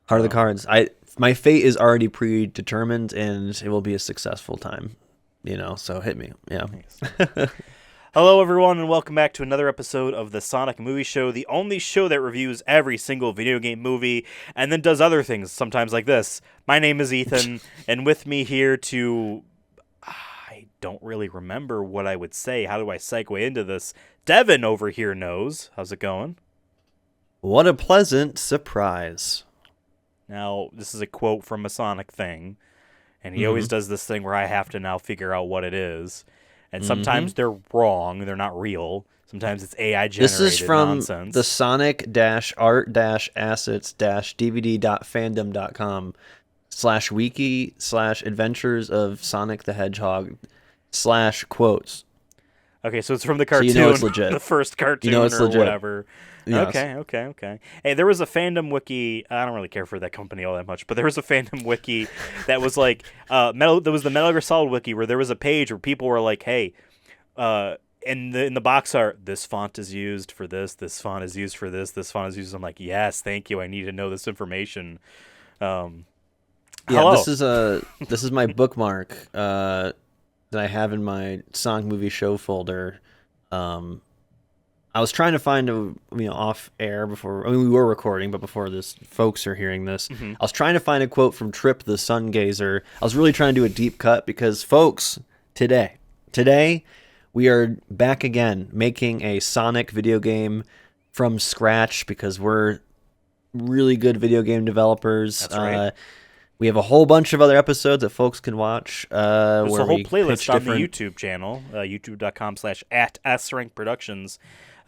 Heart of the cards. My fate is already predetermined, and it will be a successful time. So hit me. Yeah. Nice. Hello, everyone, and welcome back to another episode of the Sonic Movie Show, the only show that reviews every single video game movie and then does other things, sometimes like this. My name is Ethan, and with me here to... I don't really remember what I would say. How do I segue into this? Devin over here knows. How's it going? What a pleasant surprise. Now, this is a quote from a Sonic thing, and he always does this thing where I have to now figure out what it is. And sometimes they're wrong, they're not real. Sometimes it's AI generated nonsense. This is from the sonic-art-assets-dvd.fandom.com/wiki/adventures of Sonic the Hedgehog /quotes. Okay, so it's from the cartoon. So it's legit. The first cartoon it's or legit. whatever. Yes. Okay. Hey, there was a fandom wiki. I don't really care for that company all that much, but there was a fandom wiki that was like There was the Metal Gear Solid wiki where there was a page where people were like, "Hey, in the box art, this font is used for this. This font is used for this. This font is used." I'm like, "Yes, thank you. I need to know this information." Yeah, hello. this is my bookmark that I have in my Sonic Movie Show folder. I was trying to find off air before. I mean, we were recording, but before this, folks are hearing this. I was trying to find a quote from Trip the Sun Gazer. I was really trying to do a deep cut because, folks, today we are back again making a Sonic video game from scratch because we're really good video game developers. That's right. We have a whole bunch of other episodes that folks can watch. There's where a whole we playlist pitch on the different- YouTube channel, youtube.com/@srankproductions.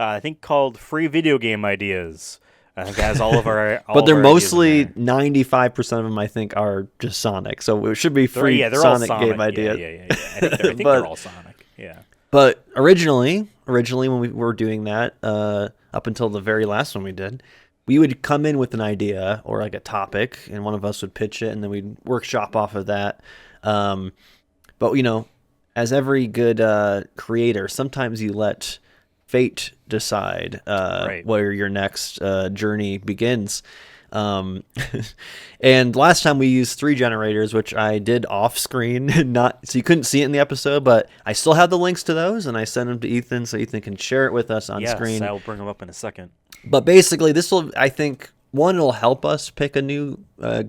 I think called Free Video Game Ideas. I think it has all of our. But they're mostly 95% of them. I think are just Sonic, so it should be free they're Sonic, all Sonic game ideas. Yeah. I think they're all Sonic. Yeah. But originally when we were doing that, up until the very last one we did, we would come in with an idea or like a topic, and one of us would pitch it, and then we'd workshop off of that. But as every good creator, sometimes you let fate decide where your next journey begins. And last time we used 3 generators, which I did off screen, so you couldn't see it in the episode, but I still have the links to those, and I sent them to Ethan so Ethan can share it with us on screen. Yes, I'll bring them up in a second. But basically, this will, I think, it'll help us pick a new,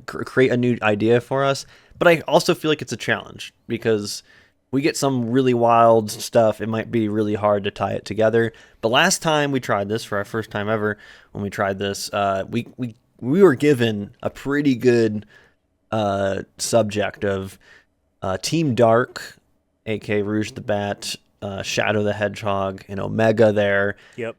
create a new idea for us. But I also feel like it's a challenge because we get some really wild stuff. It might be really hard to tie it together. But last time we tried this, for our first time ever, when we tried this, we were given a pretty good subject of Team Dark, aka Rouge the Bat, Shadow the Hedgehog, and Omega there. Yep.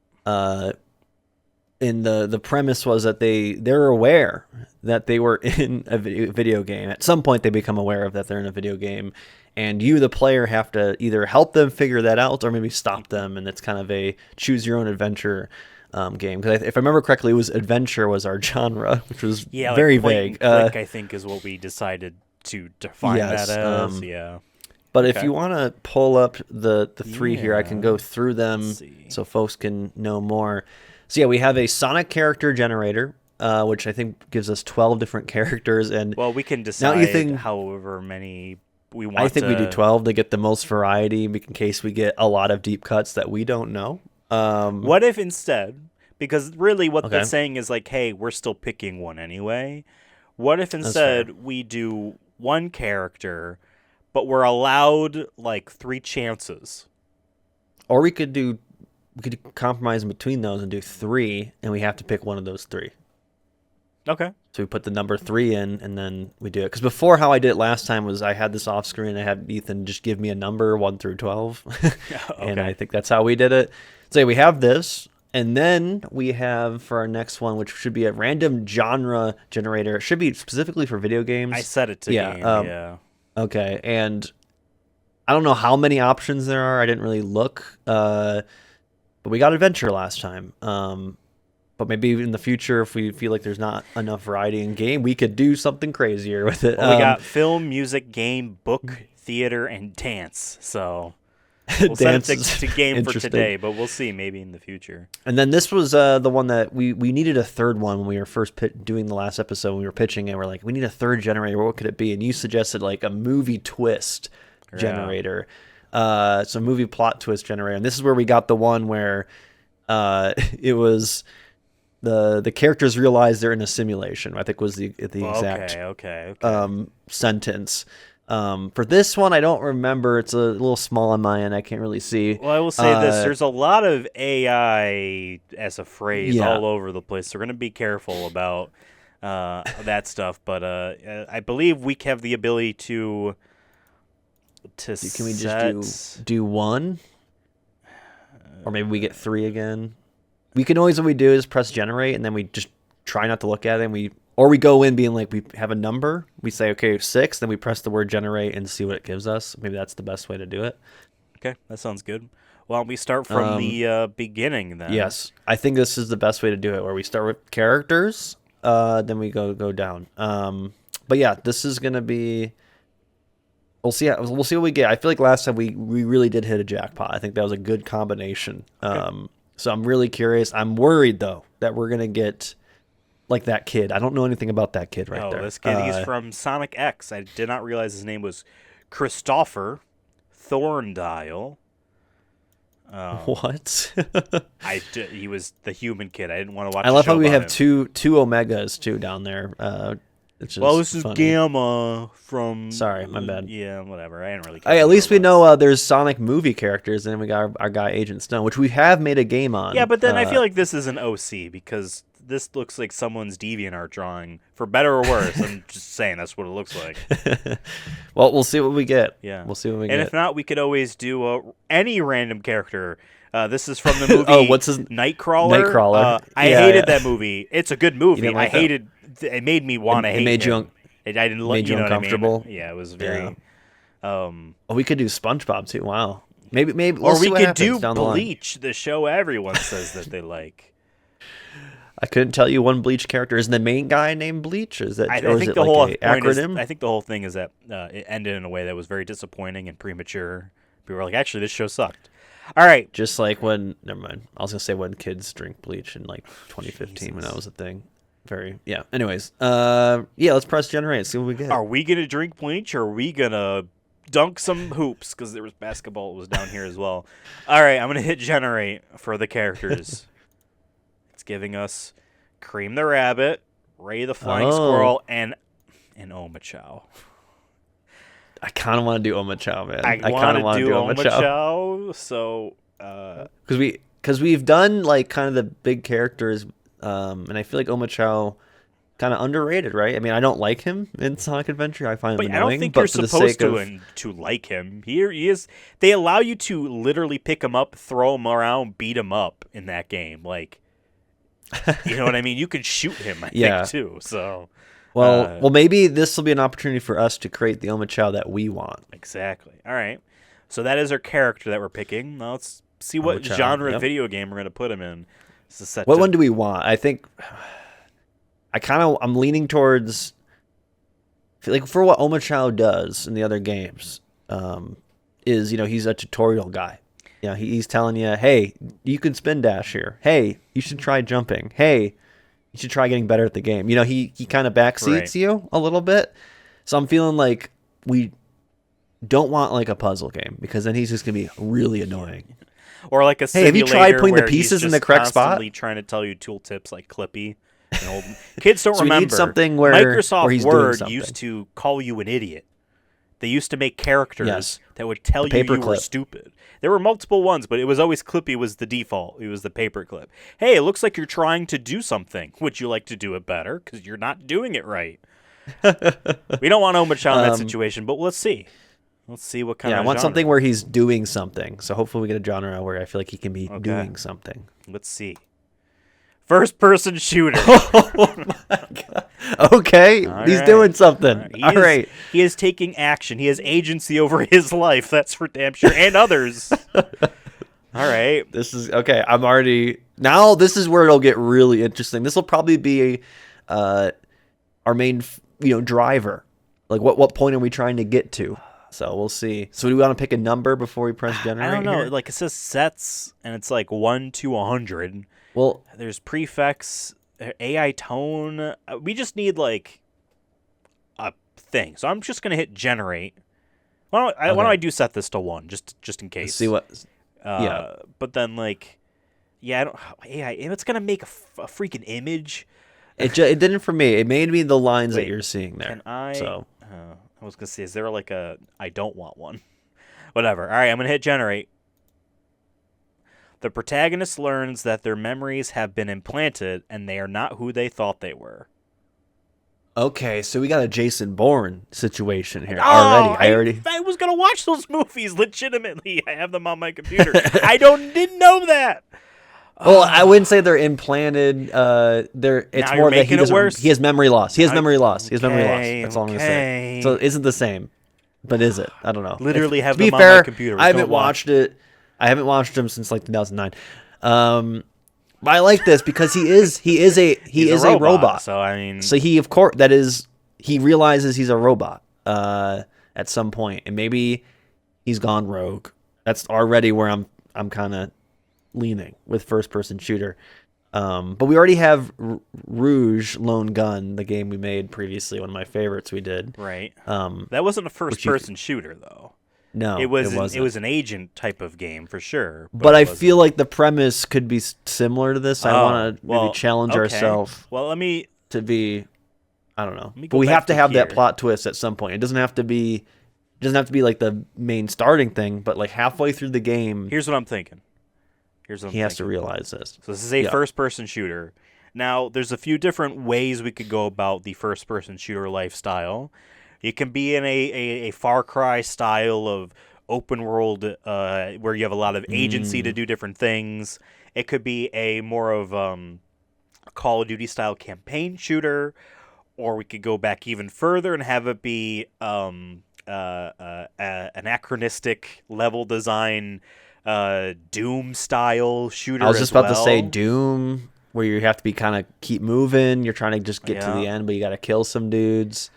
And the premise was that they're aware that they were in a video game. At some point, they become aware of that they're in a video game. And you, the player, have to either help them figure that out or maybe stop them. And it's kind of a choose-your-own-adventure game. Because if I remember correctly, adventure was our genre, which was very vague. Click, I think, is what we decided to define that as. But if you want to pull up the 3 here, I can go through them so folks can know more. So yeah, we have a Sonic character generator, which I think gives us 12 different characters. And we can decide however many we want. I think we do 12 to get the most variety in case we get a lot of deep cuts that we don't know. What if instead, because really what that's saying is like, hey, we're still picking one anyway. What if instead we do one character, but we're allowed like 3 chances? Or we could compromise in between those and do 3, and we have to pick one of those 3. Okay. So we put the number 3 in, and then we do it. Because before, how I did it last time was I had this off screen. I had Ethan just give me a number 1 through 12, and I think that's how we did it. So we have this, and then we have for our next one, which should be a random genre generator. It should be specifically for video games. I set it to game. Okay, and I don't know how many options there are. I didn't really look. But we got adventure last time. But maybe in the future, if we feel like there's not enough variety in game, we could do something crazier with it. Well, we got film, music, game, book, theater, and dance. So We'll set it Dance to game for interesting. today, but we'll see maybe in the future. And then this was the one that we needed a third one when we were first doing the last episode. When we were pitching it, we're like, we need a third generator. What could it be? And you suggested like a movie twist generator, so movie plot twist generator. And this is where we got the one where it was the characters realize they're in a simulation. I think was the exact sentence. For this one, I don't remember. It's a little small on my end. I can't really see. Well, I will say this. There's a lot of AI as a phrase all over the place. So we're going to be careful about that stuff. But I believe we have the ability to Can we just do one? Or maybe we get 3 again? We can always, what we do is press generate, and then we just try not to look at it, and we go in being like, we have a number. We say, okay, 6, then we press the word generate and see what it gives us. Maybe that's the best way to do it. Okay, that sounds good. Why don't we start from the beginning then? Yes, I think this is the best way to do it, where we start with characters, then we go down. But yeah, this is going to be... We'll see what we get. I feel like last time we really did hit a jackpot. I think that was a good combination. Okay. So I'm really curious. I'm worried, though, that we're going to get... like that kid. I don't know anything about that kid there. This kid, he's from Sonic X. I did not realize his name was Christopher Thorndial. What? He was the human kid. I didn't want to watch. I love how we have him. two Omegas too down there. This is funny. Gamma from. Sorry, my bad. Yeah, whatever. I didn't really. Care at least we know there's Sonic movie characters, and then we got our guy Agent Stone, which we have made a game on. Yeah, but then I feel like this is an OC because this looks like someone's DeviantArt drawing, for better or worse. I'm just saying that's what it looks like. Well, we'll see what we get. Yeah, we'll see what we get. And if not, we could always do any random character. This is from the movie. What's his Nightcrawler? Nightcrawler. I hated that movie. It's a good movie. Like I hated. It made me want to hate. It made you. I didn't look. Made you uncomfortable. What I mean? Yeah, it was very. We could do SpongeBob too. Wow. Maybe. Or we could do Bleach, the show everyone says that they like. I couldn't tell you one Bleach character. Is the main guy named Bleach? Is that? I think the whole acronym? I think the whole thing is that it ended in a way that was very disappointing and premature. People were like, "Actually, this show sucked." All right, just like when. Never mind. I was gonna say when kids drink bleach in like 2015 when that was a thing. Anyways, let's press generate. See what we get. Are we gonna drink bleach or are we gonna dunk some hoops? Because there was basketball. It was down here as well. All right, I'm gonna hit generate for the characters. It's giving us Cream the Rabbit, Ray the Flying Squirrel, and Omochao. I kind of want to do Omochao, man. I kind of want to do Omochao. So, because we've done like kind of the big characters, and I feel like Omochao kind of underrated, right? I mean, I don't like him in Sonic Adventure. I find him annoying. I don't think you're supposed to like him. He is. They allow you to literally pick him up, throw him around, beat him up in that game. Like, you know what I mean? You could shoot him, I think, too. So. Well, maybe this will be an opportunity for us to create the Omochao that we want. Exactly. All right. So that is our character that we're picking. Now let's see what genre video game we're going to put him in. What one do we want? I think I'm leaning towards like for what Omochao does in the other games is he's a tutorial guy. He's telling you, hey, you can spin dash here. Hey, you should try jumping. Hey, you should try getting better at the game. He kind of backseats you a little bit. So I'm feeling like we don't want like a puzzle game because then he's just going to be really annoying. Or like a simulator. Hey, have you tried putting the pieces in the correct spot? Constantly trying to tell you tooltips like Clippy. Kids don't so remember. We need something where Microsoft Word used to call you an idiot. They used to make characters that would tell you were stupid. There were multiple ones, but it was always Clippy was the default. It was the paperclip. Hey, it looks like you're trying to do something. Would you like to do it better? Because you're not doing it right. We don't want Omochao in that situation, but let's see. Let's see what kind of I want something where he's doing something. So hopefully we get a genre where I feel like he can be doing something. Let's see. First-person shooter. Oh, my God. Okay, he's doing something. All right. He is taking action. He has agency over his life. That's for damn sure. And others. All right. This is, okay, I'm already... Now this is where it'll get really interesting. This will probably be our main, driver. Like, what point are we trying to get to? So we'll see. So do we want to pick a number before we press I generate don't know. here? Like it says sets, and it's like 1 to 100. Well, There's prefix, AI tone. We just need like a thing. So I'm just gonna hit generate. Why don't okay. I do set this to 1 just in case? Let's see what. Yeah. But then like, yeah, I don't. AI. It's gonna make a freaking image. It didn't for me. It made me the lines Wait, that you're seeing there. Can I? So I was gonna say, is there like a I don't want one? Whatever. All right, I'm gonna hit generate. The protagonist learns that their memories have been implanted and they are not who they thought they were. okay, so we got a Jason Bourne situation here Oh, already. I was gonna watch those movies legitimately. I have them on my computer. I didn't know that. Well, I wouldn't say they're implanted. It's Now more you're that he making it doesn't. worse? He has memory loss. He has memory loss. That's all I'm Okay. gonna say. So it isn't the same, but is it? I don't know. Literally have to be them fair, on my computer. I haven't watched it. I haven't watched him since like 2009. But I like this because he is a robot. So I mean, So he realizes he's a robot at some point, and maybe he's gone rogue. That's already where I'm kind of leaning with first person shooter. But we already have Rouge Lone Gun, the game we made previously, one of my favorites we did. right. That wasn't a first person shooter though. No, It wasn't. was an agent type of game for sure. But it I wasn't. feel like the premise could be similar to this. I want to maybe challenge ourselves Well, let me. to be, I don't know. me But go we back have to to have that here. plot twist at some point. It doesn't have to be like the main starting thing, but like halfway through the game, Here's what I'm thinking. he has to realize this. So this is a Yeah. first-person shooter. Now, there's a few different ways we could go about the first-person shooter lifestyle. You can be in a Far Cry style of open world where you have a lot of agency to do different things. It could be a more of a Call of Duty style campaign shooter, or we could go back even further and have it be anachronistic level design Doom style shooter. I was just about to say well. Doom, where you have to be kind of keep moving. You're trying to just get to the end, but you got to kill some dudes.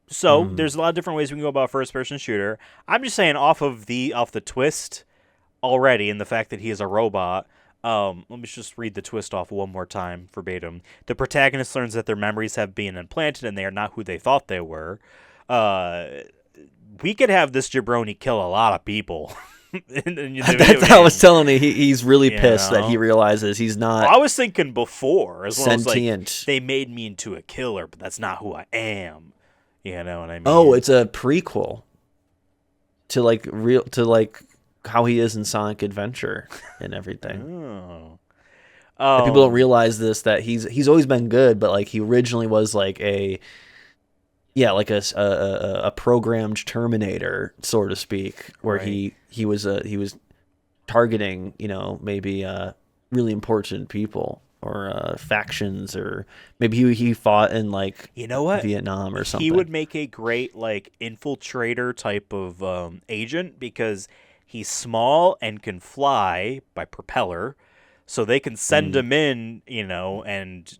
So there's a lot of different ways we can go about first person shooter. I'm just saying off the twist already, and the fact that he is a robot. Let me just read the twist off one more time verbatim. The protagonist learns that their memories have been implanted and they are not who they thought they were. We could have this jabroni kill a lot of people. in the video That's game. how I was telling you. He's really You pissed that know? he realizes he's not I was thinking before, as well as sentient. like they made me into a killer, but that's not who I am. You know what I mean? Oh, it's a prequel to like how he is in Sonic Adventure and everything. Oh. And people don't realize this, that he's always been good, but like he originally was like a programmed Terminator, so to speak, where Right. he was targeting, maybe really important people or factions, or maybe he fought in like You know what? Vietnam or something. He would make a great like infiltrator type of agent because he's small and can fly by propeller, so they can send him in, and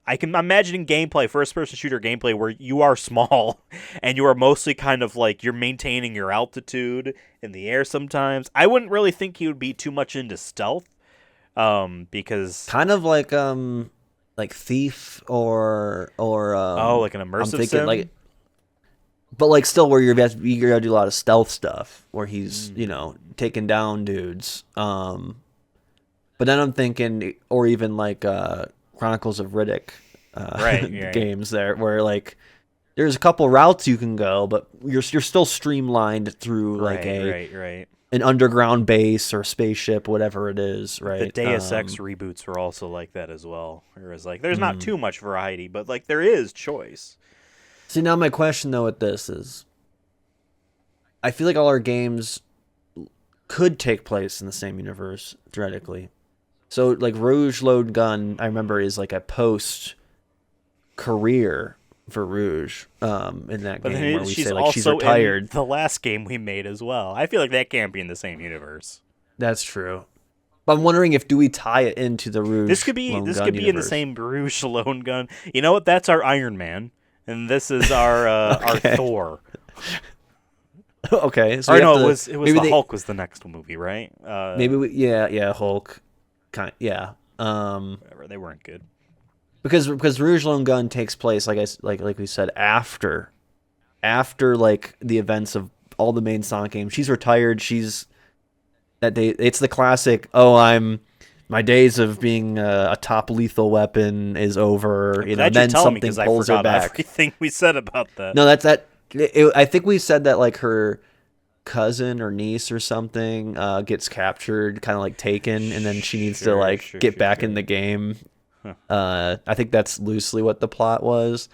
I can imagine gameplay, first-person shooter gameplay, where you are small and you are mostly kind of like you're maintaining your altitude in the air sometimes. I wouldn't really think he would be too much into stealth, because kind of like Thief or like an I'm immersive thinking sim. like, but like still where you're gonna do a lot of stealth stuff where he's taking down dudes. But then I'm thinking, or even like Chronicles of Riddick Right. games there, where like there's a couple routes you can go, but you're still streamlined through like right. an underground base or spaceship, whatever it is, right? The Deus Ex reboots were also like that as well. Whereas like there's not too much variety, but like there is choice. See, now my question though with this is, I feel like all our games could take place in the same universe theoretically. So like Rouge Load Gun, I remember, is like a post career for Rouge in that But game, then where we she's say like also she's retired. in the last game we made as well. I feel like that can't be in the same universe. That's true. But I'm wondering if do we tie it into the Rouge? This could be Lone this Gun could be in the universe? same Rouge Lone Gun. You know what? That's our Iron Man, and this is our our Okay. Thor. Okay, so Or we have no, to it was maybe the they Hulk was the next movie, right? yeah Hulk kind yeah Whatever, they weren't good. because Rouge Lone Gun takes place like we said after like the events of all the main Sonic games. She's retired. She's that day. It's the classic. Oh, my days of being a top lethal weapon is over. I'm You know, glad and you then tell me something because I pulls her forgot back. everything we said about that. No, I think we said that like her cousin or niece or something gets captured, kind of like taken, and then she needs to Sure, like sure, get sure, back in sure. the game. Huh. I think that's loosely what the plot was.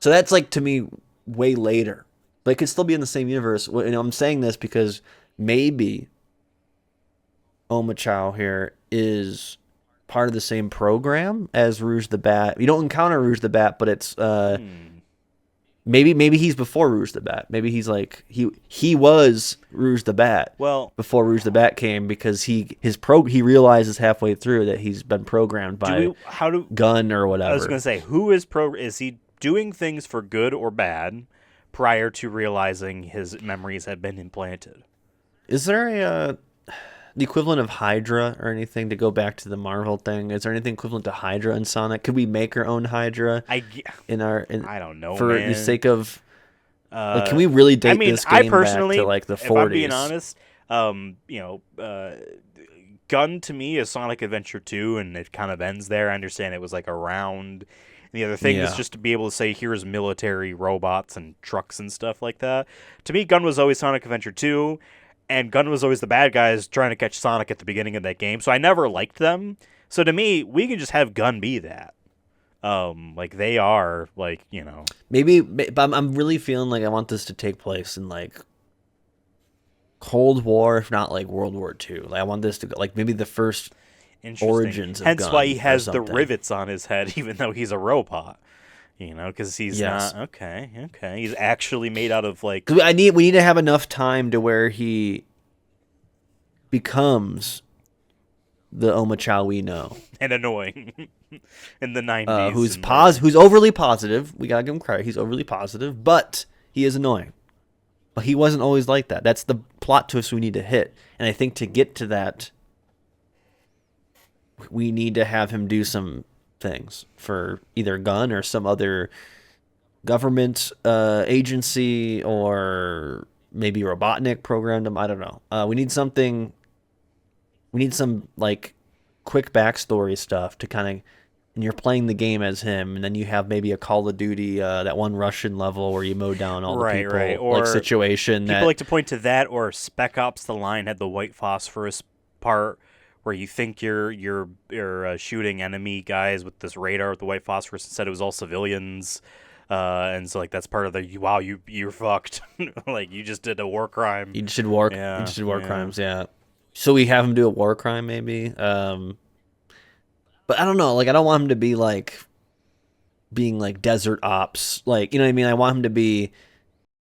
So that's like to me way later, but it could still be in the same universe. I'm saying this because maybe Omochao here is part of the same program as Rouge the Bat. You don't encounter Rouge the Bat, but it's Hmm. maybe he's before Rouge the Bat. Maybe he's like he was Rouge the Bat Well, before Rouge the Bat came because he realizes halfway through that he's been programmed do by we? How do? Gun or I was whatever. gonna say, who is pro? Is he doing things for good or bad prior to realizing his memories had been implanted? Is there the equivalent of Hydra or anything to go back to the Marvel thing? Is there anything equivalent to Hydra in Sonic? Could we make our own Hydra I, g- in I don't know, for the man. sake of like can Uh, we really I date mean, this I game back to personally, like the if I'm being 40s? honest, you know, Gun to me is Sonic Adventure 2, and it kind of ends there. I understand it was like around. And the other thing is Yeah. just to be able to say, here's military robots and trucks and stuff like that. To me, Gun was always Sonic Adventure 2, and Gun was always the bad guys trying to catch Sonic at the beginning of that game. So I never liked them. So to me, we can just have Gun be that. Like they are, like, you know. But I'm really feeling like I want this to take place in like Cold War, if not like World War II. Like I want this to go like maybe the first Interesting. origins of Hence why he Gun or has the something. rivets on his head, even though he's a robot. You know, because he's Yes. not okay. Okay, he's actually made out of like 'Cause we need to have enough time to where he becomes the Omochao we know. and annoying in the '90s. Who's And the, who's overly positive. We gotta give him credit. He's overly positive, but he is annoying. But he wasn't always like that. That's the plot twist we need to hit. And I think to get to that, we need to have him do some things for either Gun or some other government agency or maybe Robotnik programmed him. I don't know. We need something. We need some like quick backstory stuff to kind of. And you're playing the game as him, and then you have maybe a Call of Duty, that one Russian level where you mow down all the right, people, right. like Or situation people that like to point to that, or Spec Ops: The Line had the white phosphorus part where you think you're shooting enemy guys with this radar with the white phosphorus. Instead, it was all civilians. And so like that's part of the wow, you're fucked. Like you just did a war crime. you Yeah, just did war yeah. crimes, yeah. So we have him do a war crime, maybe. But I don't know. Like I don't want him to be like being like desert ops. Like you know what I mean. I want him to be.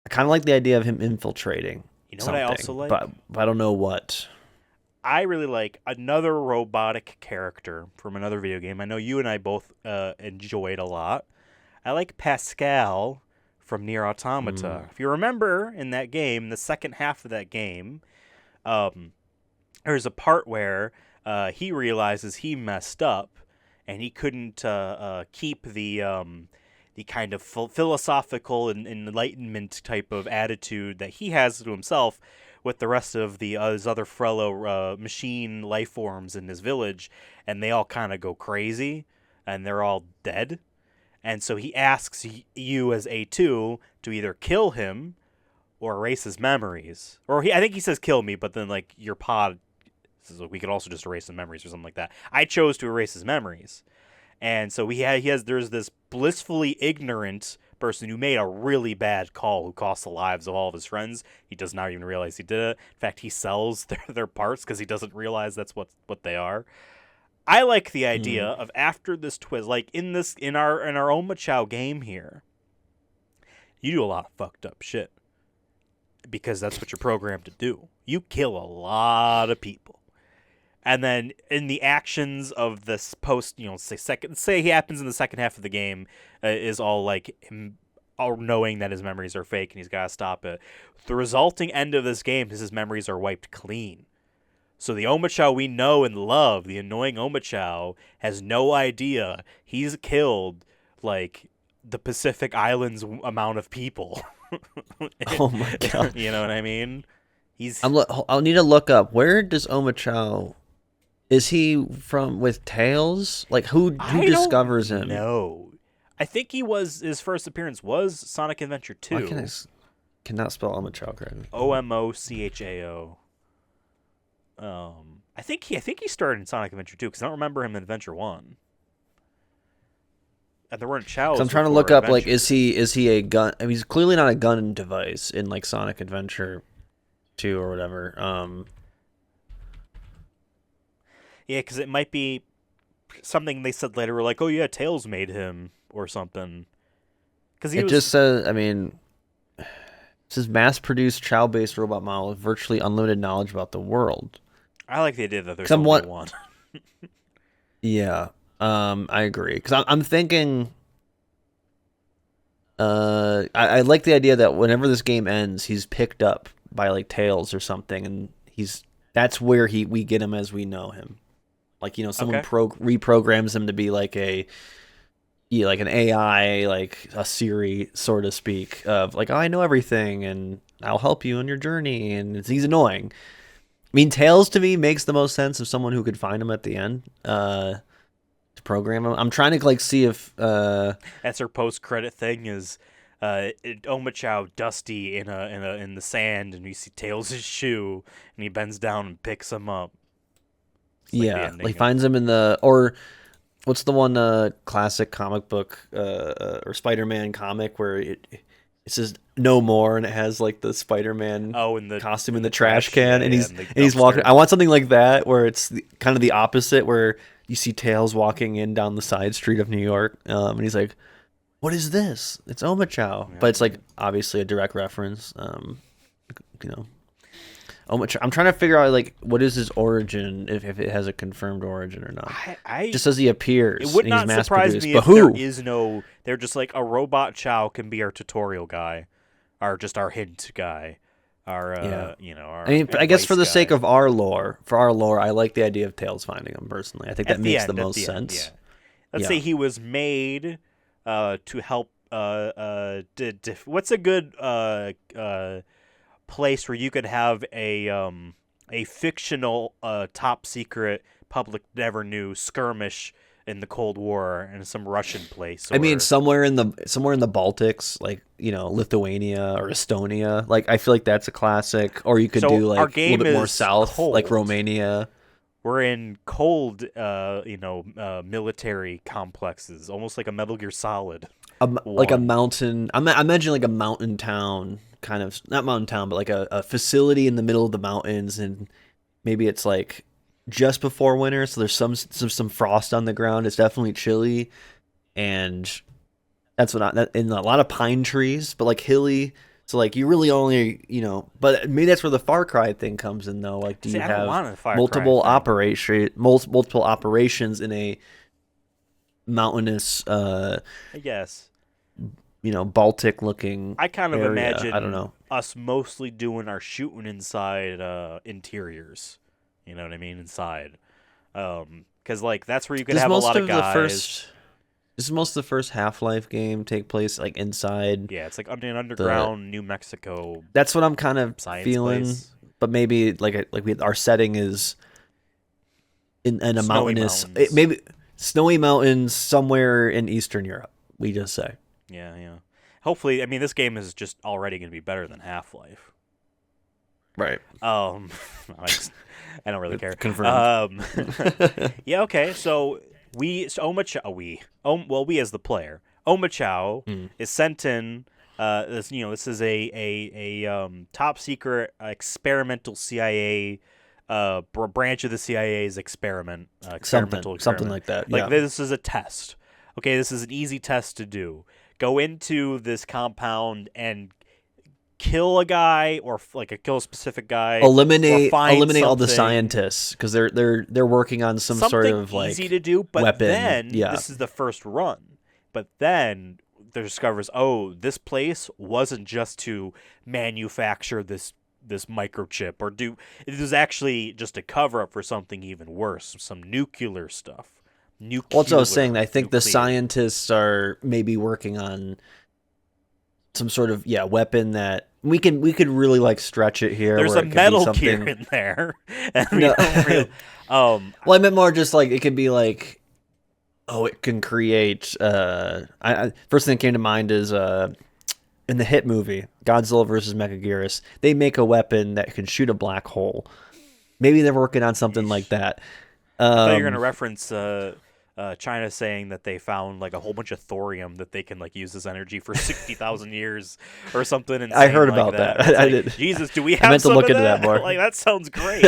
I kind of like the idea of him infiltrating You know what I also something, like? but I don't know what. I really like another robotic character from another video game. I know you and I both enjoyed a lot. I like Pascal from Nier Automata. Mm. If you remember in that game, the second half of that game, um, there's a part where he realizes he messed up and he couldn't keep the kind of philosophical and enlightenment type of attitude that he has to himself with the rest of the his other fellow machine life forms in his village, and they all kind of go crazy and they're all dead. And so he asks you as A2 to either kill him or erase his memories. Or I think he says kill me, but then like your pod says like, we could also just erase the memories or something like that. I chose to erase his memories. And so there's this blissfully ignorant person who made a really bad call who cost the lives of all of his friends. He does not even realize he did it. In fact, he sells their parts because he doesn't realize that's what they are. I like the idea Mm. of after this twist, like in our Omochao game here, you do a lot of fucked up shit because that's what you're programmed to do. You kill a lot of people. And then in the actions of this post, say he happens in the second half of the game, is all like him all knowing that his memories are fake and he's got to stop it. The resulting end of this game is his memories are wiped clean. So the Omochao we know and love, the annoying Omochao, has no idea he's killed like the Pacific Islands amount of people. Oh my god! You know what I mean? I'll need to look up, where does Omochao? Is he from with Tails? Like who discovers him? No, I think his first appearance was Sonic Adventure 2. Why cannot spell Omochao correctly? Omochao. I think he started in Sonic Adventure 2 because I don't remember him in Adventure 1. And there weren't Chows. I'm trying to look up, like, is he a gun? I mean, he's clearly not a gun device in like Sonic Adventure 2 or whatever. Yeah, because it might be something they said later. We're like, oh yeah, Tails made him or something. Because just says, I mean, it says mass-produced Chow-based robot model with virtually unlimited knowledge about the world. I like the idea that there's only one. Yeah, I agree. Because I'm thinking, I like the idea that whenever this game ends, he's picked up by like Tails or something, and that's where we get him as we know him. Like, you know, someone reprograms him to be like an AI, like a Siri, so to speak, of like, oh, I know everything, and I'll help you on your journey, and he's annoying. I mean, Tails to me makes the most sense of someone who could find him at the end to program him. I'm trying to like see if that's her post-credit thing is Omochao dusty in the sand, and you see Tails' shoe, and he bends down and picks him up. Yeah, he finds him in or what's the one classic comic book or Spider-Man comic where it says no more, and it has like the Spider-Man costume in the trash can, and he's walking. I want something like that where it's kind of the opposite, where you see Tails walking in down the side street of New York, and he's like, "What is this? It's Omochao," but it's like obviously a direct reference. You know. I'm trying to figure out like what is his origin, if it has a confirmed origin or not. Just as he appears, it would not surprise me if there is no. They're just like a robot Chow can be our tutorial guy, or just our hint guy, our you know. Our I mean, I guess for the sake of our lore, I like the idea of Tails finding him personally. I think that makes the most sense. Let's say he was made to help. What's a good place where you could have a fictional top secret public never knew skirmish in the Cold War in some Russian place. I mean, somewhere in the Baltics, like, you know, Lithuania or Estonia. Like, I feel like that's a classic. Or you could do like a little bit more south, cold. Like Romania. We're in cold, military complexes, almost like a Metal Gear Solid. Like a mountain. I imagine like a mountain town. Kind of, not mountain town, but like a facility in the middle of the mountains, and maybe it's like just before winter, so there's some frost on the ground. It's definitely chilly, and that's in a lot of pine trees, but like hilly. So like you really only, you know, but maybe that's where the Far Cry thing comes in though. Like, do you have multiple operations in a mountainous? I guess. You know, Baltic looking. I kind of area. imagine I don't know. Us mostly doing our shooting inside interiors. You know what I mean? Inside. Because like that's where you could have a lot of guys. Does most of the first Half-Life game take place like inside? Yeah, it's like an underground New Mexico. That's what I'm kind of feeling. Place. But maybe our setting is in a mountainous, maybe snowy mountains somewhere in Eastern Europe. We just say. Yeah. Hopefully, I mean, this game is just already going to be better than Half-Life. Right. I don't really care. Confirmed. Yeah. Okay. So we as the player, Omochao is sent in. This is a top secret experimental CIA. Branch of the CIA's experimental experiment. Something like that. Like this is a test. Okay, this is an easy test to do. Go into this compound and kill a guy, or kill a specific guy. Eliminate all the scientists because they're working on some sort of like easy to do. But weapon. Then this is the first run. But then discovers, oh, this place wasn't just to manufacture this microchip or do it was actually just a cover up for something even worse, some nuclear stuff. Well, that's what I was saying. I think the Nuclear. scientists are maybe working on some sort of weapon that we could really like stretch it here. There's where a it could Metal be something... Gear in there, and we No. don't really. Well, I meant more just like it could be like, oh, it can create. First thing that came to mind is in the hit movie Godzilla versus Mechagodzilla, they make a weapon that can shoot a black hole. Maybe they're working on something like that. I thought you were gonna reference China saying that they found like a whole bunch of thorium that they can like use as energy for 60,000 years or something. Insane I heard like about that. I did. Jesus, do we have I meant to some look of into that more. Like that sounds great.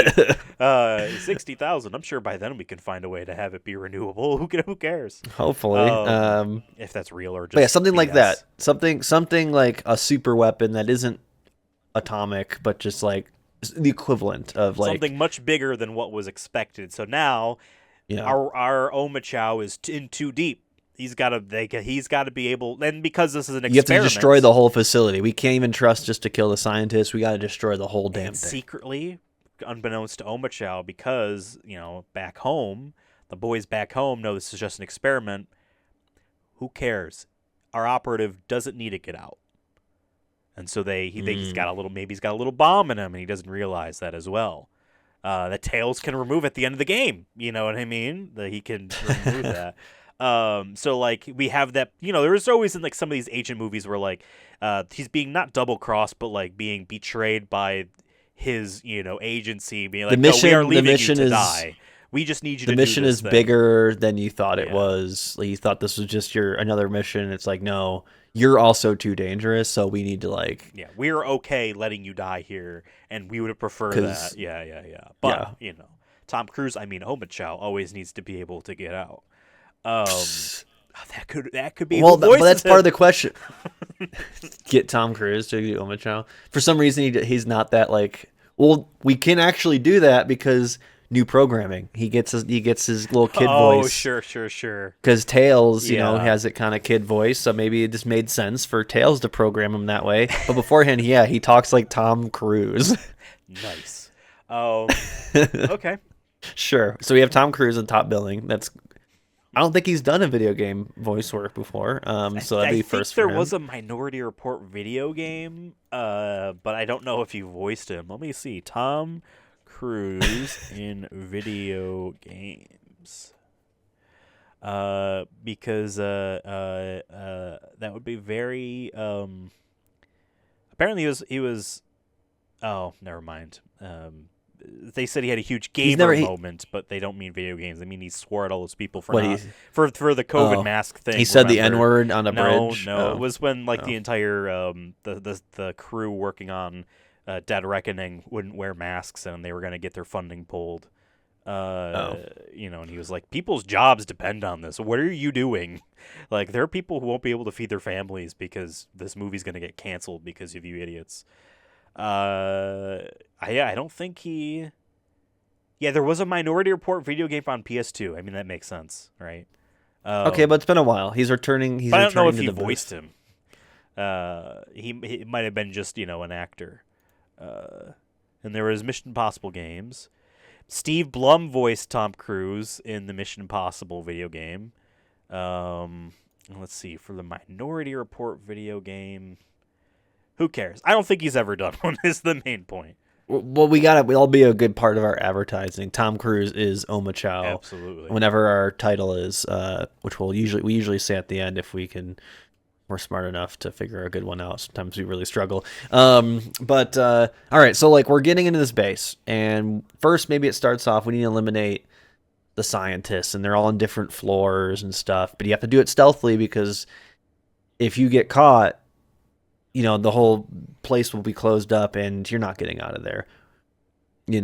60,000. I'm sure by then we can find a way to have it be renewable. Who cares? Hopefully, if that's real or just but yeah, something BS. like that. Something like a super weapon that isn't atomic, but just like the equivalent of like something much bigger than what was expected. So now, our Omochao is in too deep. He's got to be able, and because this is an experiment, you have to destroy the whole facility. We can't even trust just to kill the scientists. We got to destroy the whole damn thing. Secretly, unbeknownst to Omochao, because back home, the boys back home know this is just an experiment. Who cares? Our operative doesn't need to get out. And so he's got a little bomb in him, and he doesn't realize that as well. That Tails can remove at the end of the game. You know what I mean? That he can remove that. So like we have that. There's always in like some of these ancient movies where like he's being not double crossed, but like being betrayed by his agency, being like, no, we are leaving you to die. We just need you to do this. The mission is bigger than you thought it was. Like, you thought this was just another mission. It's like, no, you're also too dangerous, so we need to like... Yeah, we're okay letting you die here, and we would prefer that. Yeah. But, Tom Cruise, Omochao always needs to be able to get out. That could be... Well, but that's part of the question. Get Tom Cruise to do Omochao. For some reason, he's not that like... Well, we can actually do that because... New programming. He gets his little kid voice. Oh, sure. Because Tails, has that kind of kid voice, so maybe it just made sense for Tails to program him that way. But beforehand, he talks like Tom Cruise. Nice. Okay. Sure. So we have Tom Cruise in top billing. I don't think he's done a video game voice work before. So that'd be first for him. There was a Minority Report video game, but I don't know if you voiced him. Let me see. Tom Cruise in video games, because that would be very apparently he was oh, never mind. They said he had a huge gamer moment, but they don't mean video games. They mean he swore at all those people for the COVID mask thing. He said the N-word on a bridge. No, it was when the entire the crew working on Dead Reckoning wouldn't wear masks, and they were going to get their funding pulled. And he was like, people's jobs depend on this. What are you doing? Like, there are people who won't be able to feed their families because this movie's going to get canceled because of you idiots. I don't think he... Yeah, there was a Minority Report video game on PS2. I mean, that makes sense, right? Okay, but it's been a while. He's returning. I don't know if he voiced him. He might have been just, an actor. And there was Mission Impossible games. Steve Blum voiced Tom Cruise in the Mission Impossible video game. Let's see, for the Minority Report video game, who cares? I don't think he's ever done one. Is the main point. Well, we'll be a good part of our advertising. Tom Cruise is Omochao. Absolutely. Whenever our title is, which we usually say at the end if we're smart enough to figure a good one out. Sometimes we really struggle. But all right, so like we're getting into this base, and first maybe it starts off we need to eliminate the scientists, and they're all on different floors and stuff. But you have to do it stealthily because if you get caught, the whole place will be closed up, and you're not getting out of there. It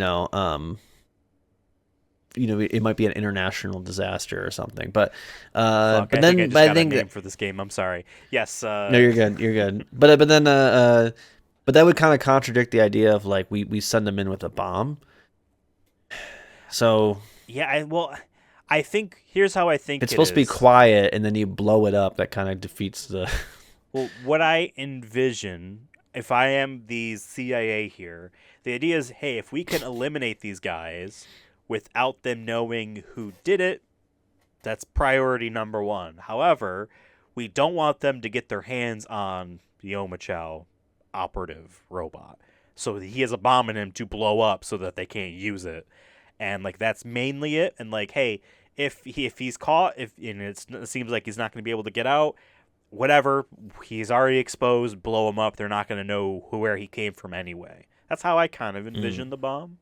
might be an international disaster or something. But I think I just got a name for this game. I'm sorry. Yes. No, you're good. You're good. But that would kind of contradict the idea of like we send them in with a bomb. So yeah, I think here's how I think It's supposed to be quiet, and then you blow it up. That kind of defeats the. Well, what I envision, if I am the CIA here, the idea is, hey, if we can eliminate these guys without them knowing who did it, that's priority number one. However, we don't want them to get their hands on the Omochao operative robot. So he has a bomb in him to blow up so that they can't use it. And like that's mainly it. And like, hey, if he's caught, it seems like he's not going to be able to get out, whatever, he's already exposed, blow him up. They're not going to know where he came from anyway. That's how I kind of envision the bomb.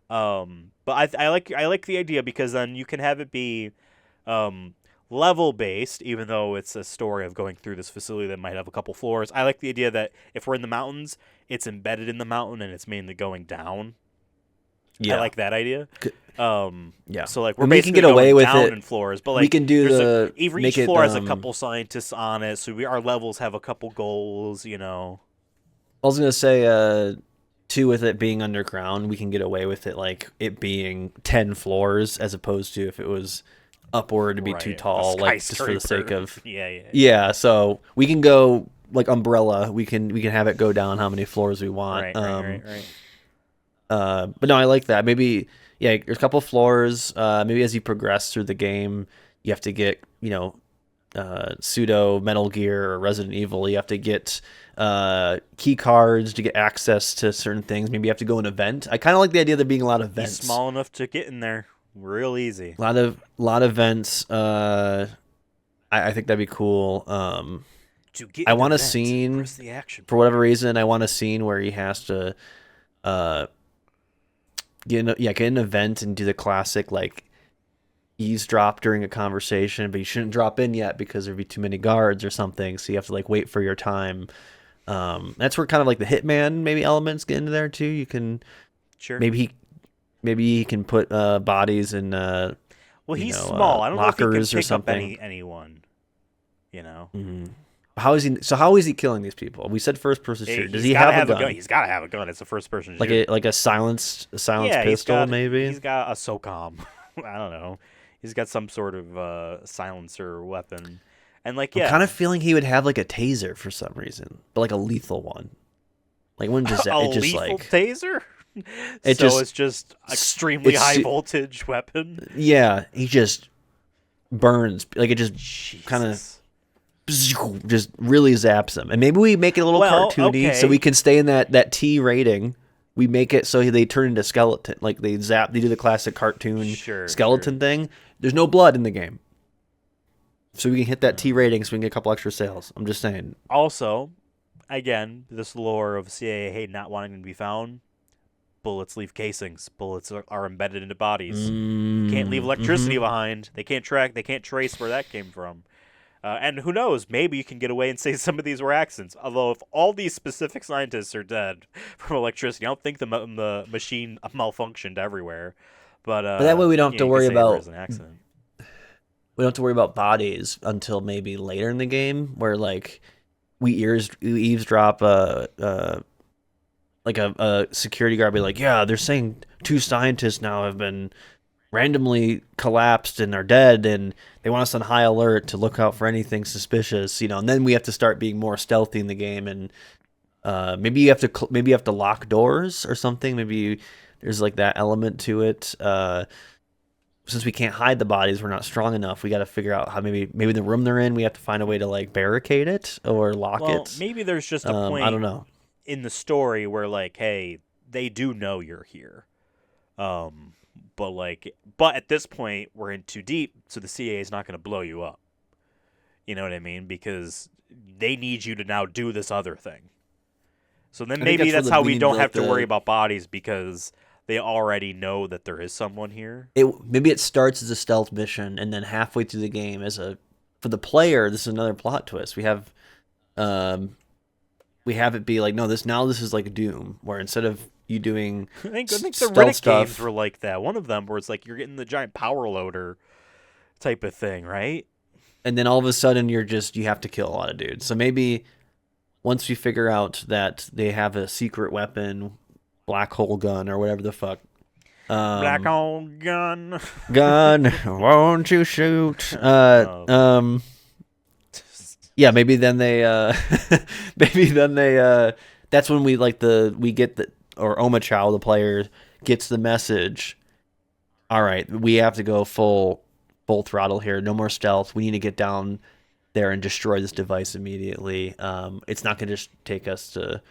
But I like the idea because then you can have it be level based, even though it's a story of going through this facility that might have a couple floors. I like the idea that if we're in the mountains, it's embedded in the mountain and it's mainly going down. Yeah, I like that idea. Yeah. So like we're and basically we can get away going with down it in floors, but like we can do each floor has a couple scientists on it, so our levels have a couple goals. You know. I was gonna say too, with it being underground, we can get away with it like it being 10 floors as opposed to if it was upward to be too tall, like just for the sake of yeah. So we can go like Umbrella. We can have it go down how many floors we want. Right. But no, I like that. Maybe there's a couple floors. Maybe as you progress through the game, you have to get pseudo Metal Gear or Resident Evil. You have to get key cards to get access to certain things. Maybe you have to go an event. I kind of like the idea of there being a lot of events. He's small enough to get in there real easy. A lot of events. I think that'd be cool. I want a scene for whatever reason. I want a scene where he has to get an event and do the classic like eavesdrop during a conversation, but you shouldn't drop in yet because there'd be too many guards or something. So you have to like wait for your time. That's where kind of like the hitman maybe elements get into there too. You can maybe he can put bodies in he's small. I don't know if he can pick or something. Up anyone. You know. Mm-hmm. How is he killing these people? We said first person shooter. Does he have a gun? He's got to have a gun. It's a first person shooter. Like a silenced pistol maybe. He's got a SOCOM. I don't know. He's got some sort of silencer weapon. And like I'm kind of feeling he would have like a taser for some reason, but like a lethal one. Like when just a just lethal like taser. It's just extremely high voltage weapon. Yeah, he just burns like it just kind of just really zaps them. And maybe we make it a little cartoony so we can stay in that T rating. We make it so they turn into skeleton, like they do the classic cartoon skeleton thing. There's no blood in the game. So we can hit that T rating so we can get a couple extra sales. I'm just saying. Also, again, this lore of CIA not wanting to be found, bullets leave casings. Bullets are embedded into bodies. Can't leave electricity behind. They can't trace where that came from. And who knows, maybe you can get away and say some of these were accidents. Although if all these specific scientists are dead from electricity, I don't think the machine malfunctioned everywhere. But that way we don't have to worry about an accident. We don't have to worry about bodies until maybe later in the game, where like we eavesdrop like a security guard be like, yeah, they're saying 2 scientists now have been randomly collapsed and are dead, and they want us on high alert to look out for anything suspicious, and then we have to start being more stealthy in the game, and maybe you have to lock doors or something. Maybe there's like that element to it. Since we can't hide the bodies, we're not strong enough. We got to figure out how maybe the room they're in, we have to find a way to like barricade it or lock it. Maybe there's just a point I don't know. in the story where like, hey, they do know you're here. But at this point, we're in too deep, so the CIA is not going to blow you up. You know what I mean? Because they need you to now do this other thing. So then maybe that's how we don't have to worry about bodies, because they already know that there is someone here. Maybe it starts as a stealth mission, and then halfway through the game, for the player, this is another plot twist. We have it be like, no, this is like Doom, where instead of you doing I think the Riddick games were like that. One of them where it's like you're getting the giant power loader type of thing, right? And then all of a sudden you have to kill a lot of dudes. So maybe once we figure out that they have a secret weapon, black hole gun or whatever the fuck, Black Um, on gun. gun, won't you shoot? Yeah, maybe then they maybe then they that's when we get the or Omochao, the player, gets the message. All right, we have to go full throttle here. No more stealth. We need to get down there and destroy this device immediately. It's not going to just take us to.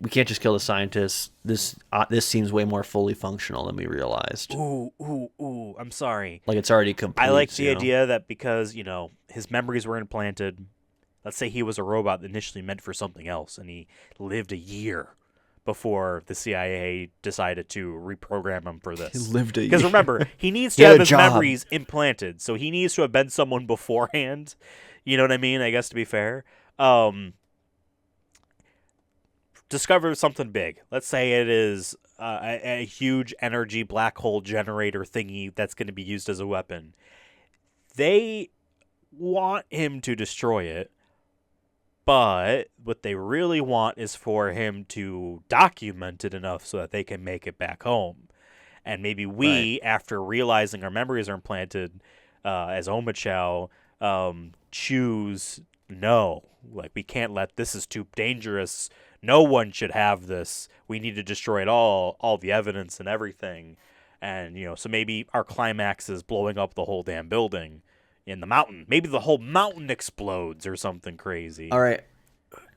We can't just kill the scientists. This seems way more fully functional than we realized. Ooh. I'm sorry. Like it's already complete. I like the idea that because, his memories were implanted. Let's say he was a robot initially meant for something else, and he lived a year before the CIA decided to reprogram him for this. He lived a year. Because remember, he needs to have his memories implanted, so he needs to have been someone beforehand. You know what I mean? I guess to be fair. Discover something big. Let's say it is a huge energy black hole generator thingy that's going to be used as a weapon. They want him to destroy it, but what they really want is for him to document it enough so that they can make it back home. And maybe we, after realizing our memories are implanted as Omochao, choose no. Like, we can't let this is too dangerous. No one should have this. We need to destroy it all the evidence and everything. And, so maybe our climax is blowing up the whole damn building in the mountain. Maybe the whole mountain explodes or something crazy. All right.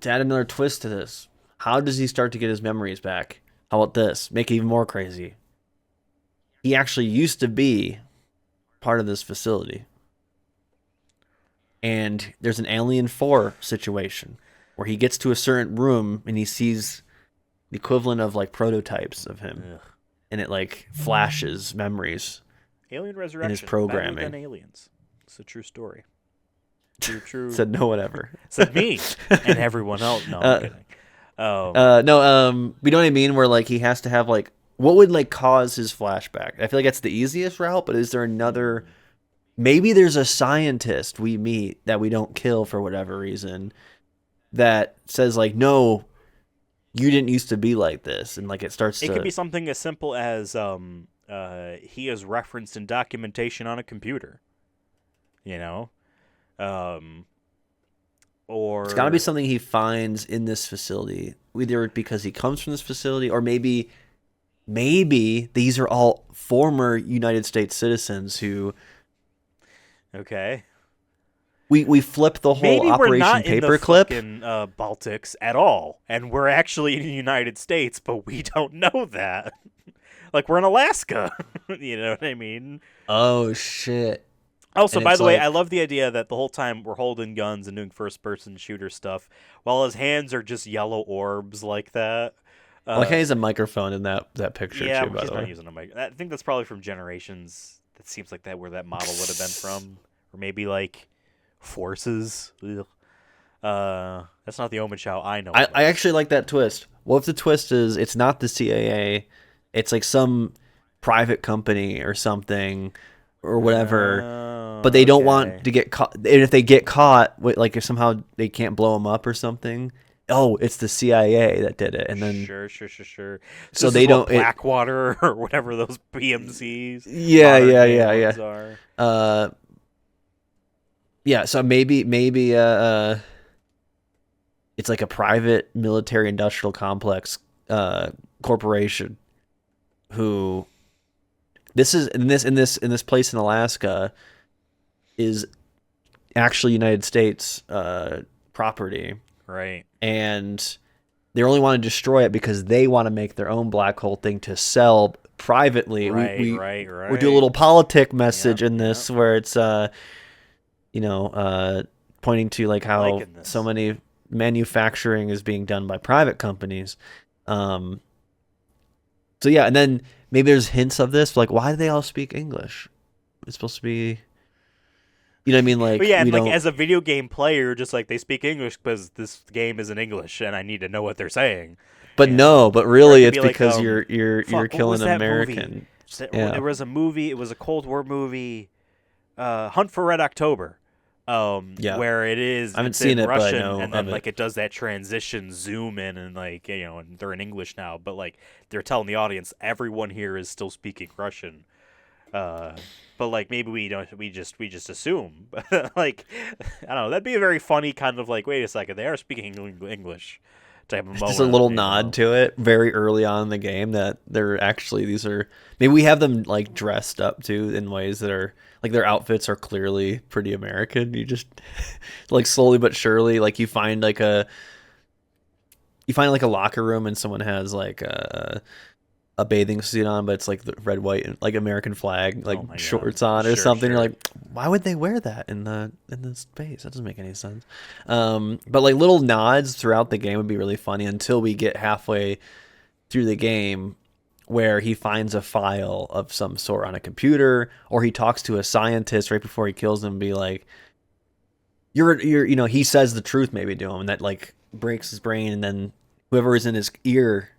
To add another twist to this, how does he start to get his memories back? How about this? Make it even more crazy. He actually used to be part of this facility. And there's an Alien 4 situation where he gets to a certain room and he sees the equivalent of like prototypes of him. Ugh. And it like flashes memories. Alien Resurrection. In his programming. Better than Aliens. It's a true story. True. Said no one ever. Said me and everyone else. No, I'm kidding. You know what I mean? Where like he has to have like, what would like cause his flashback? I feel like that's the easiest route, but is there another? Maybe there's a scientist we meet that we don't kill for whatever reason that says like, no, you didn't used to be like this, and like it starts. It could be something as simple as he is referenced in documentation on a computer. Or it's got to be something he finds in this facility, either because he comes from this facility, or maybe these are all former United States citizens who. Okay. We flip the whole Maybe Operation we're not Paperclip. In the fucking Baltics at all, and we're actually in the United States, but we don't know that. Like we're in Alaska. You know what I mean? Oh shit. Also, by the way, I love the idea that the whole time we're holding guns and doing first-person shooter stuff, while his hands are just yellow orbs like that. Like he has a microphone in that picture yeah, too. By the way, not using a mic. I think that's probably from Generations. That seems like where that model would have been from, or maybe like Forces. Ugh. That's not the Omochao I know. I actually like that twist. What if the twist is it's not the CIA, it's like some private company or something or whatever. But they don't want to get caught. And if they get caught, like if somehow they can't blow them up or something, oh, it's the CIA that did it. And then sure. So they don't Blackwater or whatever those PMCs. Yeah. Are. Yeah. So maybe it's like a private military industrial complex corporation who this is in this place in Alaska is actually United States property. Right. And they only want to destroy it because they want to make their own black hole thing to sell privately. Right. We do a little politic message in this where it's pointing to like how so many manufacturing is being done by private companies. So yeah, and then maybe there's hints of this, like why do they all speak English? It's supposed to be, you know what I mean? Like, but yeah, and like as a video game player, just like they speak English because this game is in English and I need to know what they're saying. But but really it's be because like, you're killing American. There was a movie. It was a Cold War movie, Hunt for Red October. Yeah, where I haven't it's seen in it, but I Russian, know and of then it. like it does that transition zoom in, and like and they're in English now, but like they're telling the audience everyone here is still speaking Russian. Uh, but like maybe we don't, we just assume, like I don't know, that'd be a very funny kind of like, wait a second, they are speaking English type of Just a moment, little nod to it very early on in the game that they're actually these are maybe we have them like dressed up too in ways that are like their outfits are clearly pretty American. You just like slowly but surely like you find like a locker room and someone has like a bathing suit on, but it's like the red, white, and like American flag, like Oh my god, shorts on or sure, something. You're sure. like, why would they wear that in the space? That doesn't make any sense. But like little nods throughout the game would be really funny until we get halfway through the game where he finds a file of some sort on a computer, or he talks to a scientist right before he kills him, and be like, you're he says the truth maybe to him, and that like breaks his brain, and then whoever is in his ear,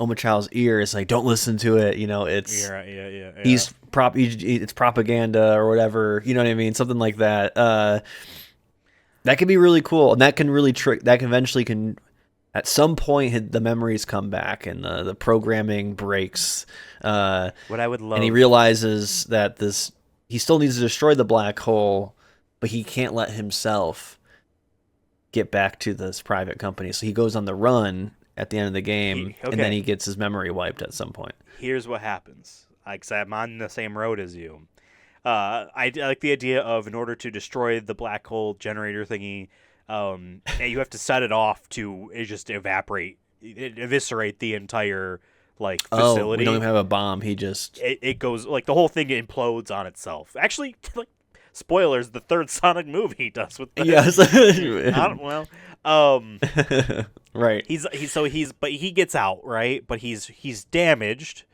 Omochao's ear, is like, don't listen to it. It's Yeah, yeah, yeah, yeah. it's propaganda or whatever. You know what I mean? Something like that. That could be really cool, and that can really trick. That eventually can, at some point, the memories come back and the programming breaks. What I would And he love, realizes that he still needs to destroy the black hole, but he can't let himself get back to this private company. So he goes on the run at the end of the game, and then okay, he gets his memory wiped at some point. here's what happens. Like, 'cause I'm on the same road as you. I like the idea of, in order to destroy the black hole generator thingy, you have to set it off to just eviscerate the entire like Oh, we don't facility. even have a bomb. He just It goes like the whole thing implodes on itself. Actually, like spoilers, the third Sonic movie does with this. yes, I don't, well, um, right. but he gets out, right, but he's damaged,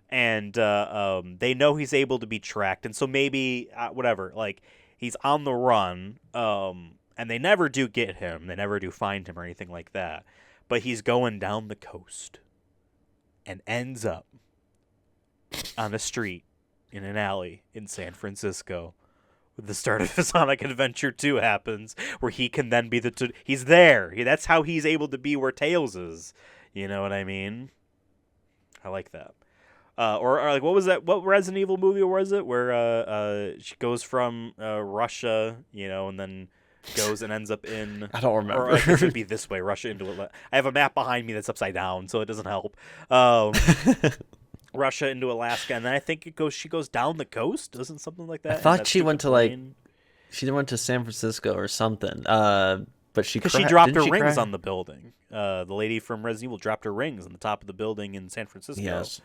and they know he's able to be tracked, and so maybe whatever, like he's on the run, and they never do get him, they never do find him or anything like that, but he's going down the coast and ends up on a street in an alley in San Francisco. The start of Sonic Adventure 2 happens, where he can then be he's there. That's how he's able to be where Tails is. You know what I mean? I like that. Or like, what was that? What Resident Evil movie was it? Where she goes from Russia, and then goes and ends up in. I don't Or remember. I guess it'd be this way, Russia into it. I have a map behind me that's upside down, so it doesn't help. Russia into Alaska, and then I think she goes down the coast, doesn't something like I that? thought she went to like she went to San Francisco or something. But because she dropped her didn't she rings cry? on the building. The lady from Resident Evil dropped her rings on the top of the building in San Francisco. Yes.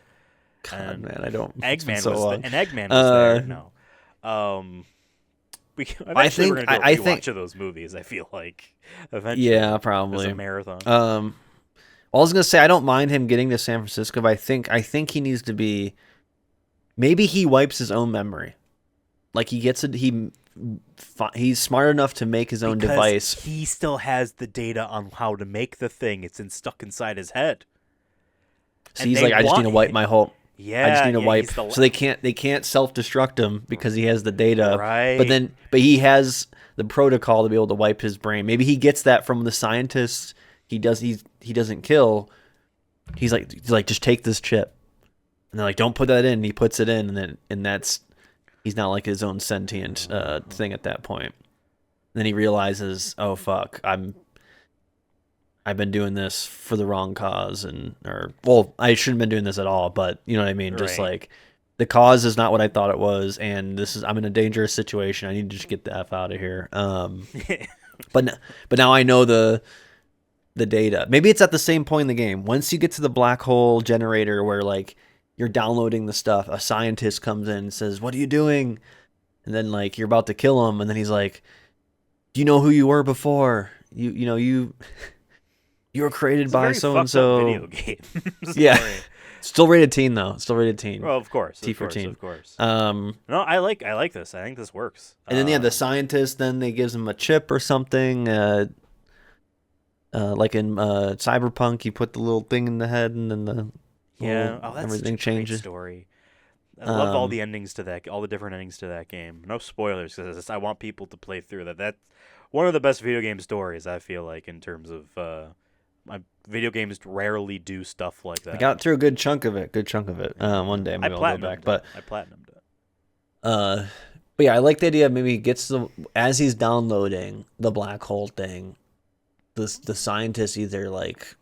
God, And man, I don't. It's been Eggman so was long. and Eggman was there. No, eventually we're gonna do a I rewatch think. of those movies. I feel like eventually, Yeah, as probably. a marathon. I was gonna say I don't mind him getting to San Francisco, but I think he needs to be. Maybe he wipes his own memory. Like he gets it. He's smart enough to make his own Because device. he still has the data on how to make the thing. It's stuck inside his head. So And he's they like, I just need want to wipe my whole. I just Yeah, need to yeah, wipe. he's the So they can't self destruct him because he has the data. right. But he has the protocol to be able to wipe his brain. Maybe he gets that from the scientists. He doesn't kill. He's like just take this chip, and they're like, don't put that in. And he puts it in, and that's he's not like his own sentient thing at that point. And then he realizes, oh fuck, I've been doing this for the wrong cause, I shouldn't have been doing this at all, but you know what I mean? Just Right. like the cause is not what I thought it was, and I'm in a dangerous situation. I need to just get the F out of here. But now I know the data. Maybe it's at the same point in the game. Once you get to the black hole generator where like you're downloading the stuff, a scientist comes in and says, "What are you doing?" And then like you're about to kill him, and then he's like, "Do you know who you were before? You were created It's a by very so and fucked up video so." game. Yeah. Story. Still rated teen though. Still rated teen. Well, of course. T Of for course. teen. Of course. Um, No, I like this. I think this works. and then the scientist then they gives him a chip or something. Like in Cyberpunk, you put the little thing in the head, and then Yeah. little- Oh, that's everything such a great changes. story. I love all the endings to that, all the different endings to that game. No spoilers, because I want people to play through that. That's one of the best video game stories, I feel like, in terms of my video games rarely do stuff like that. I got through a good chunk of it. One day maybe I'll go back. But I platinumed it. But yeah, I like the idea of maybe as he's downloading the black hole thing, the scientist either like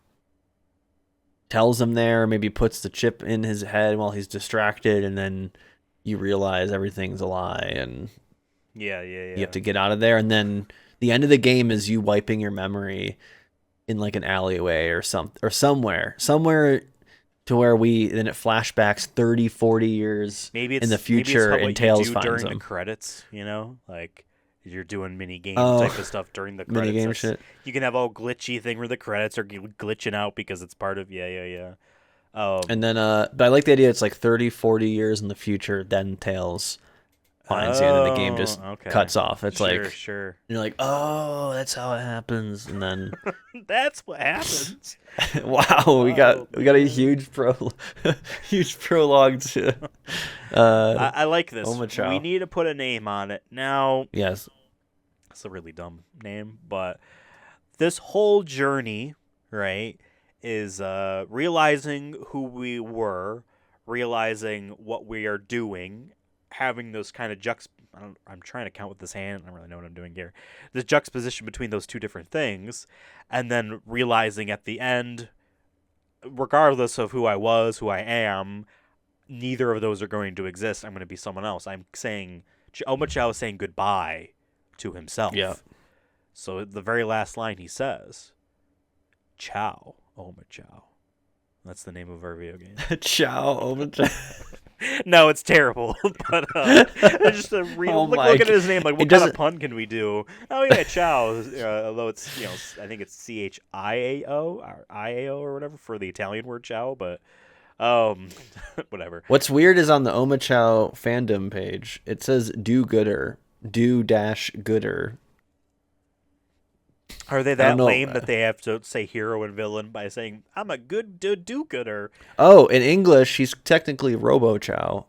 tells him there, maybe puts the chip in his head while he's distracted, and then you realize everything's a lie, and you have to get out of there. And then the end of the game is you wiping your memory in like an alleyway or somewhere to where then it flashbacks 30, 40 years in the future, and Tails finds during them. The credits, like you're doing mini game type of stuff during the credits. Mini game shit. You can have all glitchy thing where the credits are glitching out because it's part of and then but I like the idea it's like 30, 40 years in the future, then Tails finds you, and then the game just cuts off. It's sure. You're like, oh, that's how it happens, and then that's what happens. Wow, we got a huge prologue to. I like this. Omochao. We need to put a name on it now. Yes, it's a really dumb name, but this whole journey, right, is realizing who we were, realizing what we are doing, having those kind of I'm trying to count with this hand. I don't really know what I'm doing here. This juxtaposition between those two different things, and then realizing at the end, regardless of who I was, who I am, neither of those are going to exist. I'm going to be someone else. I'm saying, Omochao is saying goodbye to himself. Yeah. So the very last line he says, "Ciao, Omochao." That's the name of our video game. Ciao, Omochao. No, it's terrible. But just to look at his name, like, what kind of pun can we do? Oh yeah, Ciao. Although it's I think it's CHIAO or IAO or whatever for the Italian word ciao, but whatever. What's weird is on the Omochao fandom page, it says do-gooder. Are they that lame that they have to say hero and villain by saying, I'm a good do-gooder? Oh, in English, he's technically Robochow.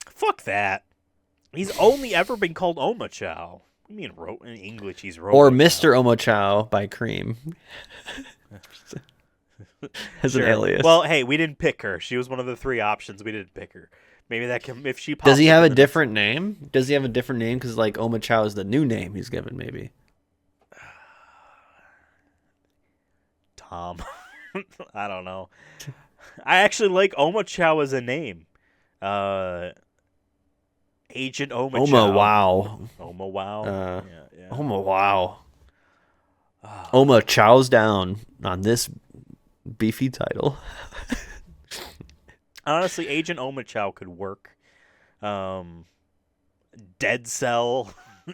Fuck that. He's only ever been called Omochao. I mean, in English, he's Robochow. Or Mr. Omochao by Cream. As an alias. Well, hey, we didn't pick her. She was one of the three options. We didn't pick her. Maybe that can, if she pops Does he have a different name? Does he have a different name? Because, like, Omochao is the new name he's given, maybe. Tom. I don't know. I actually like Omochao as a name. Agent Omochao. Omochao. Yeah. Omochao. Omochao's down on this beefy title. Honestly, Agent Omochao could work. Dead Cell.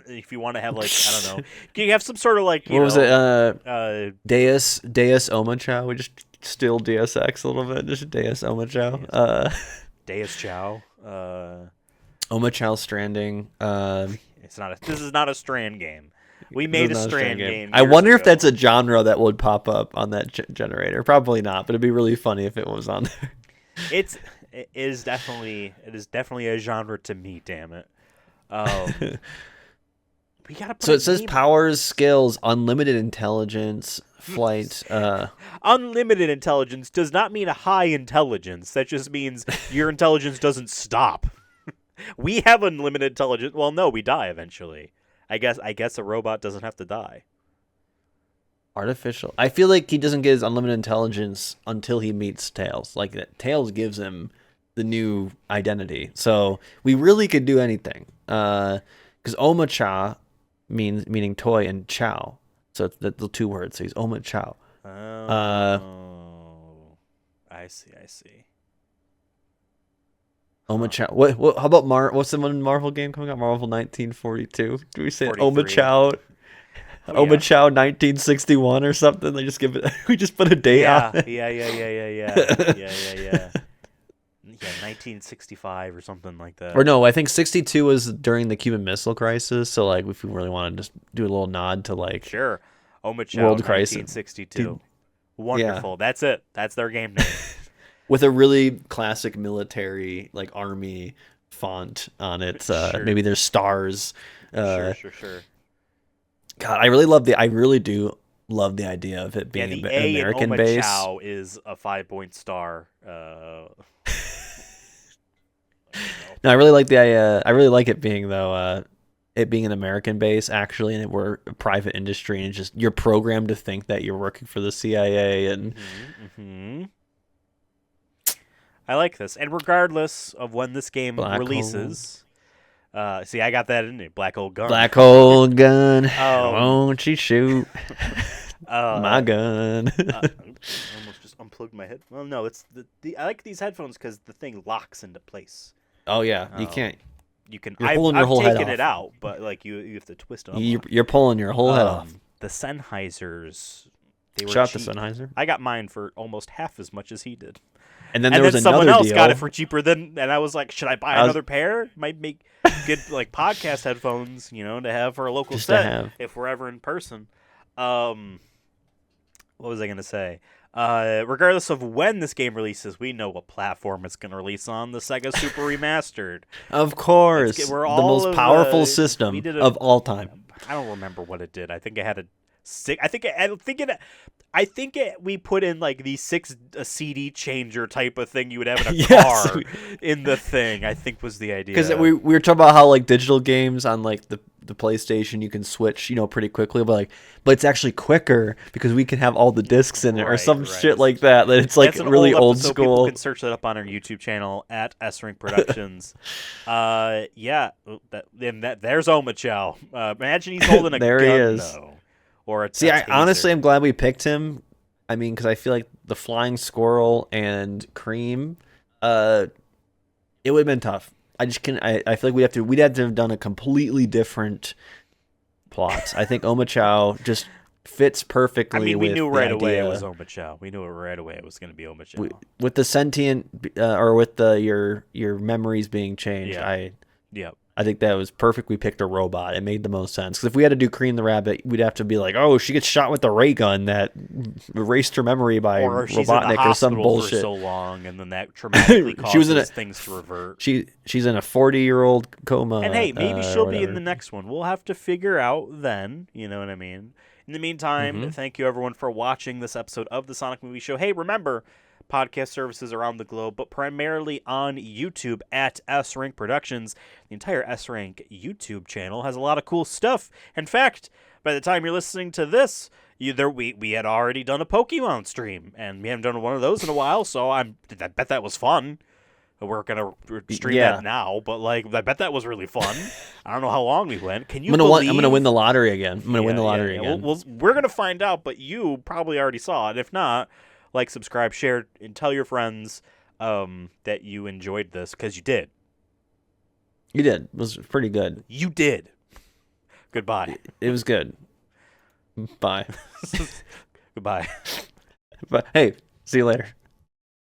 If you want to have, like, I don't know, you have some sort of, like, what was it? Deus Omochao. We just steal Deus Ex a little bit. Just Deus Omochao. Deus Chow. Omochao Stranding. This is not a Strand game. We made a Strand game. I wonder if that's a genre that would pop up on that generator. Probably not, but it'd be really funny if it was on there. It is definitely a genre to me. Damn it. We gotta put so it says powers, skills, unlimited intelligence, flight. Unlimited intelligence does not mean a high intelligence. That just means your intelligence doesn't stop. We have unlimited intelligence. Well, no, we die eventually. I guess a robot doesn't have to die. Artificial. I feel like he doesn't get his unlimited intelligence until he meets Tails. Like, that Tails gives him the new identity. So we really could do anything. Because Omocha meaning toy, and Chow. So it's the two words. So he's Omochao. I see. Omochao. What? How about what's the one Marvel game coming out? Marvel 1942. Do we say Omochao? Omochao 1961 or something? They just give it. We just put a date on it. Yeah. Yeah, 1965 or something like that. Or no, I think 62 was during the Cuban Missile Crisis. So, like, if we really want to just do a little nod to, like, sure, Omochao World 1962. Crisis. Wonderful. Yeah. That's it. That's their game name. with a really classic military, like army font on it. Sure. Maybe there's stars. Sure. God, I really do love the idea of it Yeah, being the an A in American base. Omochao is a 5-point star. No, I really like I really like it being though. It being an American base actually, and we're a private industry, and it's just you're programmed to think that you're working for the CIA, and I like this. And regardless of when this game black releases, see, I got that in it. Black hole gun. black hole gun. Won't you shoot my gun? I almost just unplugged my head. Well, no, it's I like these headphones because the thing locks into place. Oh yeah, you can't. You can. You're pulling your whole head taken it off. out, but like you have to twist it. You're pulling your whole head off. The Sennheisers. They were Shot cheap. the Sennheiser. I got mine for almost half as much as he did. And then there was someone another else deal. got it for cheaper than, and I was like, should I buy another pair? Might make good like podcast headphones, to have for a local Just to set have. if we're ever in person. What was I gonna say? Regardless of when this game releases, we know what platform it's gonna release on. The Sega Super Remastered. Of course, the most powerful system of all time. I don't remember what it did. I think it had a six. I think we put in like the 6 CD changer type of thing you would have in a car in the thing. I think was the idea. Because we were talking about how like digital games on like the PlayStation you can switch pretty quickly, but it's actually quicker because we can have all the discs in it or some shit like that. That it's like really old school. People can search that up on our YouTube channel at srankproductions. There's Omochao. Imagine he's holding a there gun he is. though. Or honestly, I'm glad we picked him. I mean, because I feel like the flying squirrel and Cream, it would have been tough. I just can. I feel like we'd have to have done a completely different plot. I think Omochao just fits perfectly. I mean, we knew right away it was idea. Omochao. We knew it right away it was going to be Omochao. With the sentient, or with your memories being changed. Yeah. I think that was perfect. We picked a robot. It made the most sense. Because if we had to do Cream the Rabbit, we'd have to be like, oh, she gets shot with the ray gun that erased her memory by Robotnik or some bullshit. For so long, and then that traumatically causes things to revert. She's in a 40-year-old coma. And hey, maybe she'll be in the next one. We'll have to figure out then. You know what I mean? In the meantime, thank you everyone for watching this episode of the Sonic Movie Show. Hey, remember, podcast services around the globe, but primarily on YouTube at srankproductions. The entire srank YouTube channel has a lot of cool stuff. In fact, by the time you're listening to this, we had already done a Pokemon stream, and we haven't done one of those in a while, so I bet that was fun. We're gonna stream that now, but like I bet that was really fun. I don't know how long we went. Can you? I'm gonna win the lottery again. I'm gonna win the lottery again. We're gonna find out, but you probably already saw it. If not, like, subscribe, share, and tell your friends that you enjoyed this, because you did. You did. It was pretty good. You did. Goodbye. It was good. Bye. Goodbye. But hey, see you later.